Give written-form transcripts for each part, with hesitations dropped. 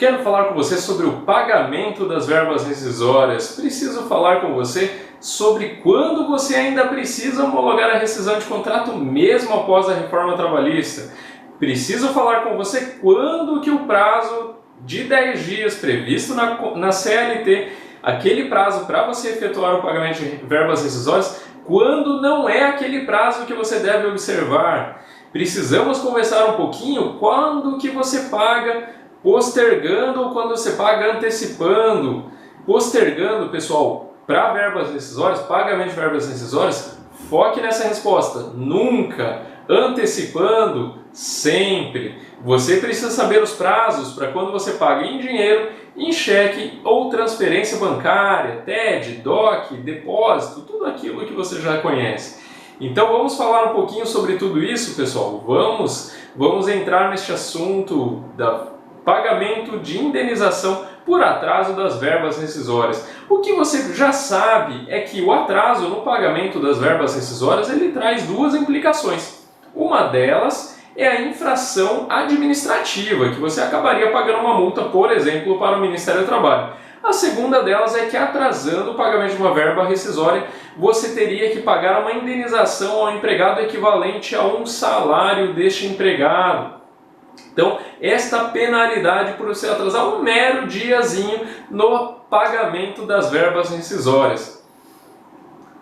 Quero falar com você sobre o pagamento das verbas rescisórias. Preciso falar com você sobre quando você ainda precisa homologar a rescisão de contrato mesmo após a reforma trabalhista. Preciso falar com você quando que o prazo de 10 dias previsto na CLT, aquele prazo para você efetuar o pagamento de verbas rescisórias, quando não é aquele prazo que você deve observar. Precisamos conversar um pouquinho quando que você paga postergando ou quando você paga antecipando. Postergando, pessoal, para verbas rescisórias, pagamento de verbas rescisórias, foque nessa resposta. Nunca. Antecipando, sempre. Você precisa saber os prazos para quando você paga em dinheiro, em cheque ou transferência bancária, TED, DOC, depósito, tudo aquilo que você já conhece. Então vamos falar um pouquinho sobre tudo isso, pessoal. Vamos entrar neste assunto da pagamento de indenização por atraso das verbas rescisórias. O que você já sabe é que o atraso no pagamento das verbas rescisórias ele traz duas implicações. Uma delas é a infração administrativa, que você acabaria pagando uma multa, por exemplo, para o Ministério do Trabalho. A segunda delas é que, atrasando o pagamento de uma verba rescisória, você teria que pagar uma indenização ao empregado equivalente a um salário deste empregado. Então, esta penalidade por você atrasar um mero diazinho no pagamento das verbas rescisórias.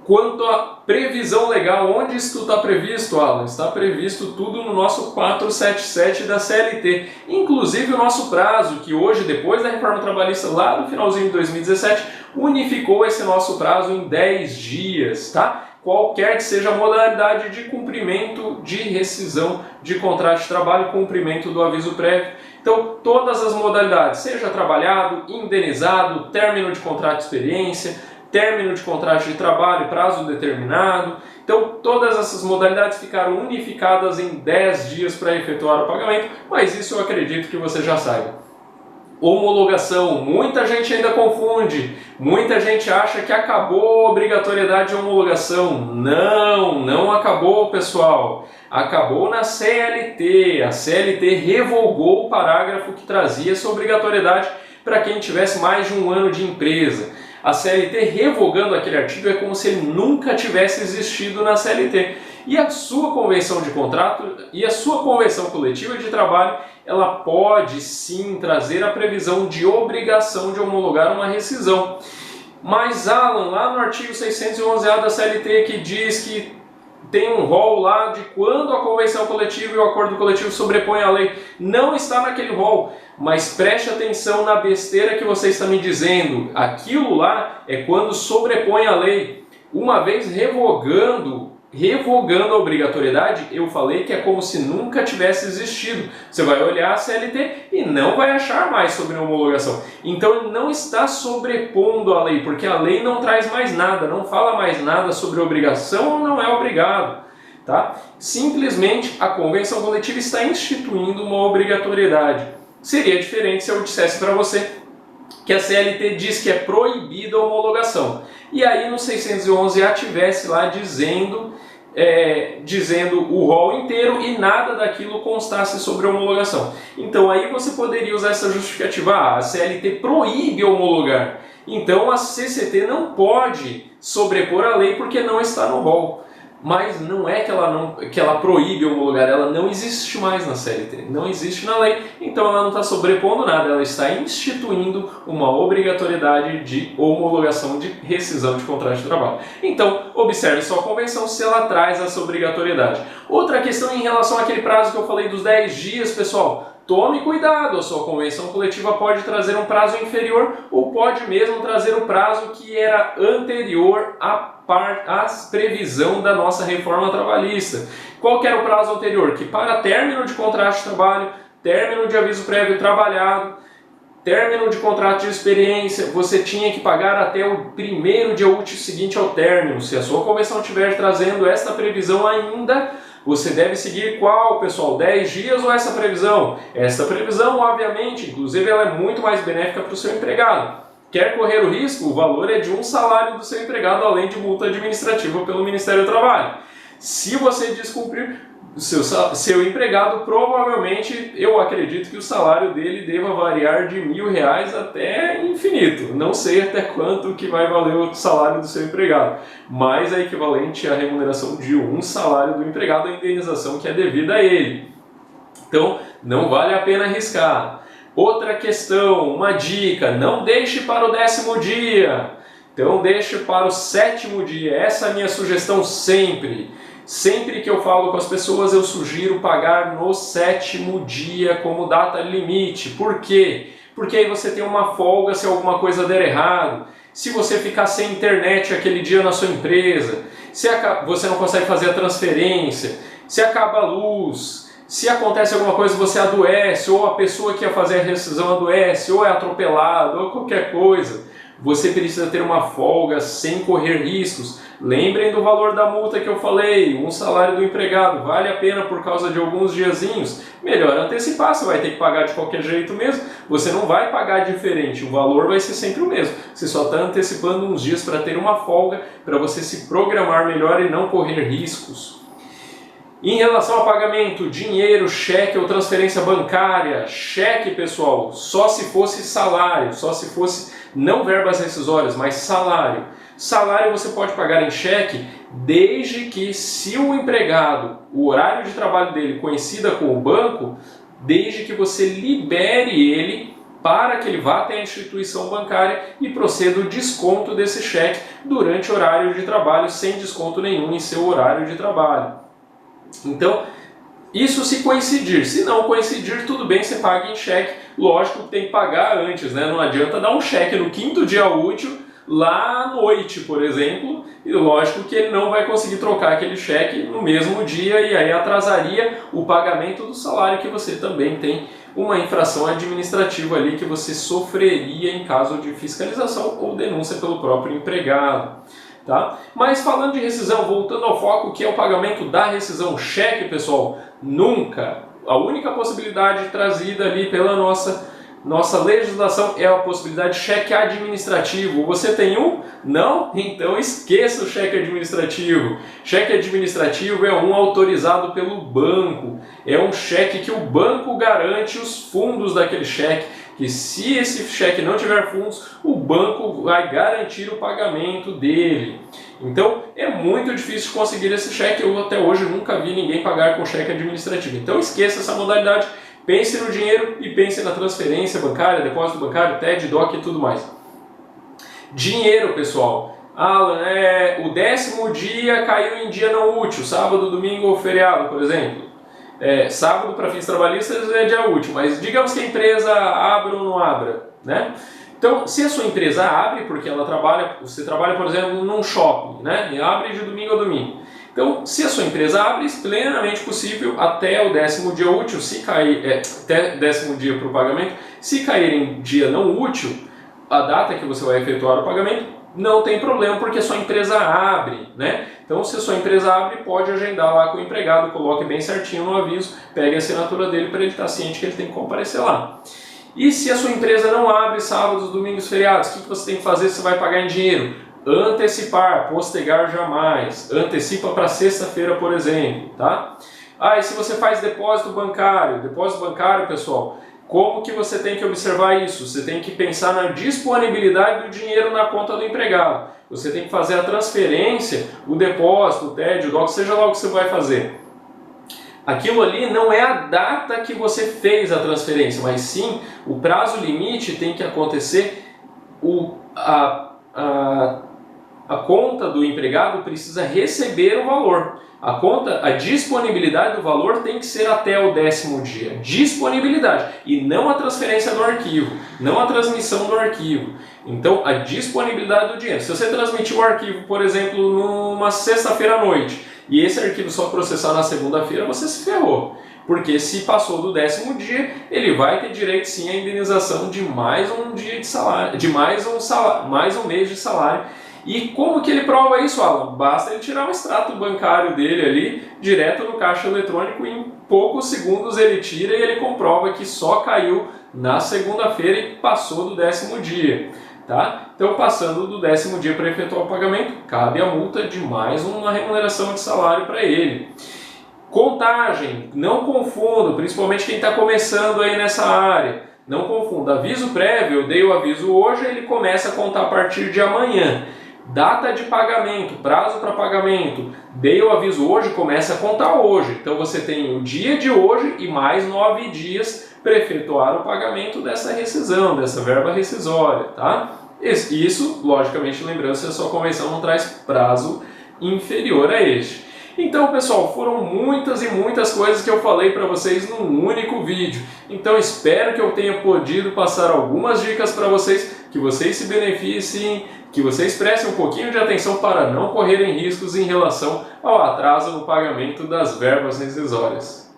Quanto à previsão legal, onde isso está previsto, Alan? Está previsto tudo no nosso 477 da CLT. Inclusive o nosso prazo, que hoje, depois da reforma trabalhista, lá no finalzinho de 2017, unificou esse nosso prazo em 10 dias, tá? Qualquer que seja a modalidade de cumprimento de rescisão de contrato de trabalho, cumprimento do aviso prévio. Então, todas as modalidades, seja trabalhado, indenizado, término de contrato de experiência, término de contrato de trabalho, prazo determinado. Então, todas essas modalidades ficaram unificadas em 10 dias para efetuar o pagamento, mas isso eu acredito que você já saiba. Homologação, muita gente ainda confunde, muita gente acha que acabou a obrigatoriedade de homologação. Não acabou, pessoal. Acabou na CLT. A CLT revogou o parágrafo que trazia essa obrigatoriedade para quem tivesse mais de um ano de empresa. A CLT revogando aquele artigo é como se ele nunca tivesse existido na CLT. E a sua convenção de contrato e a sua convenção coletiva de trabalho, ela pode sim trazer a previsão de obrigação de homologar uma rescisão. Mas, Alan, lá no artigo 611-A da CLT, que diz que tem um rol lá de quando a convenção coletiva e o acordo coletivo sobrepõem a lei. Não está naquele rol, mas preste atenção na besteira que você está me dizendo. Aquilo lá é quando sobrepõe a lei. Uma vez revogando a obrigatoriedade, eu falei que é como se nunca tivesse existido. Você vai olhar a CLT e não vai achar mais sobre homologação. Então ele não está sobrepondo a lei, porque a lei não traz mais nada, não fala mais nada sobre obrigação ou não é obrigado. Tá? Simplesmente a convenção coletiva está instituindo uma obrigatoriedade. Seria diferente se eu dissesse para você que a CLT diz que é proibida a homologação. E aí no 611-A tivesse lá dizendo o rol inteiro e nada daquilo constasse sobre a homologação. Então aí você poderia usar essa justificativa. A CLT proíbe homologar. Então a CCT não pode sobrepor a lei porque não está no rol. Mas não é que ela proíbe homologar, ela não existe mais na CLT, não existe na lei, então ela não está sobrepondo nada, ela está instituindo uma obrigatoriedade de homologação de rescisão de contrato de trabalho. Então, observe sua convenção se ela traz essa obrigatoriedade. Outra questão em relação àquele prazo que eu falei dos 10 dias, pessoal. Tome cuidado, a sua convenção coletiva pode trazer um prazo inferior ou pode mesmo trazer o prazo que era anterior à previsão da nossa reforma trabalhista. Qual que era o prazo anterior? Que para término de contrato de trabalho, término de aviso prévio trabalhado, término de contrato de experiência, você tinha que pagar até o primeiro dia útil seguinte ao término. Se a sua convenção estiver trazendo esta previsão ainda, você deve seguir qual, pessoal? 10 dias ou essa previsão? Essa previsão, obviamente, inclusive ela é muito mais benéfica para o seu empregado. Quer correr o risco? O valor é de um salário do seu empregado, além de multa administrativa pelo Ministério do Trabalho. Se você descumprir, seu empregado, provavelmente eu acredito que o salário dele deva variar de R$ 1.000 até infinito. Não sei até quanto que vai valer o salário do seu empregado, mas é equivalente à remuneração de um salário do empregado, a indenização que é devida a ele. Então não vale a pena arriscar. Outra questão, uma dica: não deixe para o 10º dia. Então deixe para o 7º dia. Essa é a minha sugestão sempre. Sempre que eu falo com as pessoas, eu sugiro pagar no 7º dia como data limite. Por quê? Porque aí você tem uma folga se alguma coisa der errado. Se você ficar sem internet aquele dia na sua empresa, se você não consegue fazer a transferência, se acaba a luz, se acontece alguma coisa, você adoece, ou a pessoa que ia fazer a rescisão adoece, ou é atropelado, ou qualquer coisa. Você precisa ter uma folga sem correr riscos. Lembrem do valor da multa que eu falei, um salário do empregado, vale a pena por causa de alguns diazinhos. Melhor antecipar, você vai ter que pagar de qualquer jeito mesmo, você não vai pagar diferente, o valor vai ser sempre o mesmo. Você só está antecipando uns dias para ter uma folga, para você se programar melhor e não correr riscos. Em relação ao pagamento, dinheiro, cheque ou transferência bancária, cheque, pessoal, só se fosse salário, só se fosse não verbas rescisórias, mas salário. Salário você pode pagar em cheque desde que, se o empregado, o horário de trabalho dele coincida com o banco, desde que você libere ele para que ele vá até a instituição bancária e proceda o desconto desse cheque durante o horário de trabalho, sem desconto nenhum em seu horário de trabalho. Então, isso se coincidir. Se não coincidir, tudo bem, você paga em cheque. Lógico que tem que pagar antes, né? Não adianta dar um cheque no 5º dia útil, lá à noite, por exemplo, e lógico que ele não vai conseguir trocar aquele cheque no mesmo dia e aí atrasaria o pagamento do salário, que você também tem uma infração administrativa ali que você sofreria em caso de fiscalização ou denúncia pelo próprio empregado. Tá? Mas falando de rescisão, voltando ao foco que é o pagamento da rescisão, cheque, pessoal, nunca. A única possibilidade trazida ali pela nossa legislação é a possibilidade de cheque administrativo. Você tem um? Não? Então esqueça o cheque administrativo. Cheque administrativo é um autorizado pelo banco. É um cheque que o banco garante os fundos daquele cheque. Que se esse cheque não tiver fundos, o banco vai garantir o pagamento dele. Então é muito difícil conseguir esse cheque. Eu até hoje nunca vi ninguém pagar com cheque administrativo. Então esqueça essa modalidade. Pense no dinheiro e pense na transferência bancária, depósito bancário, TED, DOC e tudo mais. Dinheiro, pessoal. O 10º dia caiu em dia não útil, sábado, domingo ou feriado, por exemplo. Sábado para fins trabalhistas é dia útil, mas digamos que a empresa abra ou não abra, né? Então, se a sua empresa abre, porque você trabalha, por exemplo, num shopping, né? E abre de domingo a domingo. Então, se a sua empresa abre, é plenamente possível até o 10º dia útil, se cair, até 10º dia para o pagamento, se cair em dia não útil, a data que você vai efetuar o pagamento, não tem problema, porque a sua empresa abre, né? Então, se a sua empresa abre, pode agendar lá com o empregado, coloque bem certinho no aviso, pegue a assinatura dele para ele estar ciente que ele tem que comparecer lá. E se a sua empresa não abre sábados, domingos, feriados, o que você tem que fazer? Você vai pagar em dinheiro. Antecipar, postergar jamais. Antecipa para sexta-feira, por exemplo, tá? E se você faz depósito bancário, pessoal, como que você tem que observar isso? Você tem que pensar na disponibilidade do dinheiro na conta do empregado. Você tem que fazer a transferência, o depósito, o TED, o DOC, seja lá o que você vai fazer. Aquilo ali não é a data que você fez a transferência, mas sim o prazo limite tem que acontecer, a conta do empregado precisa receber o valor. A disponibilidade do valor tem que ser até o 10º dia. Disponibilidade. E não a transferência do arquivo. Não a transmissão do arquivo. Então, a disponibilidade do dinheiro. Se você transmitir o arquivo, por exemplo, numa sexta-feira à noite, e esse arquivo só processar na segunda-feira, você se ferrou. Porque se passou do 10º dia, ele vai ter direito sim à indenização de mais um dia de salário, de mais um mês de salário. E como que ele prova isso, Alan? Basta ele tirar o extrato bancário dele ali, direto no caixa eletrônico, e em poucos segundos ele tira e ele comprova que só caiu na segunda-feira e passou do 10º dia. Tá? Então, passando do 10º dia para efetuar o pagamento, cabe a multa de mais uma remuneração de salário para ele. Contagem, não confunda, principalmente quem está começando aí nessa área. Não confunda, aviso prévio, eu dei o aviso hoje, ele começa a contar a partir de amanhã. Data de pagamento, prazo para pagamento, dei o aviso hoje, começa a contar hoje. Então você tem o dia de hoje e mais 9 dias para efetuar o pagamento dessa rescisão, dessa verba rescisória, tá? Isso, logicamente, lembrando se a sua convenção não traz prazo inferior a este. Então, pessoal, foram muitas e muitas coisas que eu falei para vocês num único vídeo. Então, espero que eu tenha podido passar algumas dicas para vocês, que vocês se beneficiem, que vocês prestem um pouquinho de atenção para não correrem riscos em relação ao atraso no pagamento das verbas rescisórias.